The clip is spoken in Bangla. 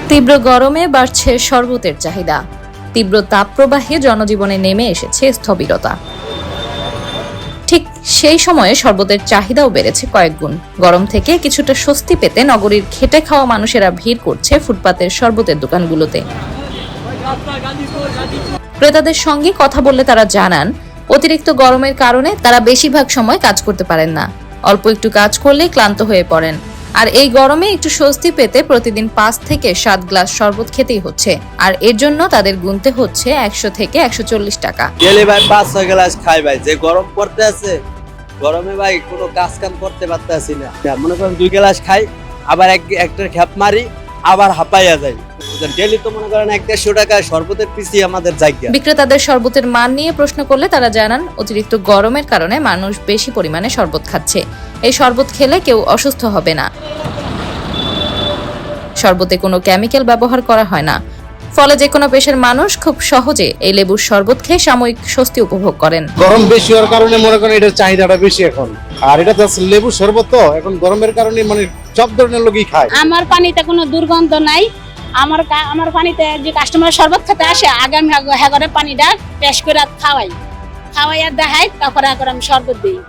তীব্র গরমে বাড়ছে শরবতের চাহিদা। তীব্র তাপপ্রবাহে জনজীবনে নেমে এসেছে স্থবিরতা। ঠিক সেই সময়ে শরবতের চাহিদাও বেড়েছে কয়েক গুণ। গরম থেকে কিছুটা স্বস্তি পেতে নগরীর খেটে খাওয়া মানুষেরা ভিড় করছে ফুটপাতের শরবতের দোকানগুলোতে। ক্রেতাদের সঙ্গে কথা বললে তারা জানান, অতিরিক্ত গরমের কারণে তারা বেশিরভাগ সময় কাজ করতে পারেন না। অল্প একটু কাজ করলে ক্লান্ত হয়ে পড়েন। আর এই গরমে একটু স্বস্তি পেতে প্রতিদিন 5 থেকে 7 গ্লাস শরবত খেতেই হচ্ছে। আর এর জন্য তাদের গুনতে হচ্ছে 100 থেকে 140 টাকা। গেলে ভাই 5-6 গ্লাস খাই ভাই, যে গরম পড়তে আছে, গরমে ভাই কোনো কাজ কাম করতে পারতেছি না। মনে করেন 2 গ্লাস খাই, আবার একটা খ্যাপ মারি, আবার হাঁপাইয়া যাই। ডেলি তো মনে করেন 150 টাকা শরবতের পিছিয়ে আমাদের জায়গা। বিক্রেতাদের শরবতের মান নিয়ে প্রশ্ন করলে তারা জানান, অতিরিক্ত গরমের কারণে মানুষ বেশি পরিমাণে শরবত খাচ্ছে। এই শরবত খেলে কেউ অসুস্থ হবে না। শরবতে কোনো কেমিক্যাল ব্যবহার করা হয় না, ফলে যে কোনো পেশার মানুষ খুব সহজে এই লেবুর শরবত খেয়ে সাময়িক স্বস্তি উপভোগ করেন। গরম বেশি হওয়ার কারণে মনে করেন এটার চাহিদাটা বেশি এখন। আর এটা তো লেবু শরবত, তো এখন গরমের কারণে মানে সব ধরনের লোকই খায়। আমার পানিতে কোনো দুর্গন্ধ নাই। আমার পানিতে যে কাস্টমার শরবত খেতে আসে, আগে আমি হ্যাঁ পানিটা টেস্ট করে খাওয়াই আর দেখাই, তারপরে আমি শরবত দিই।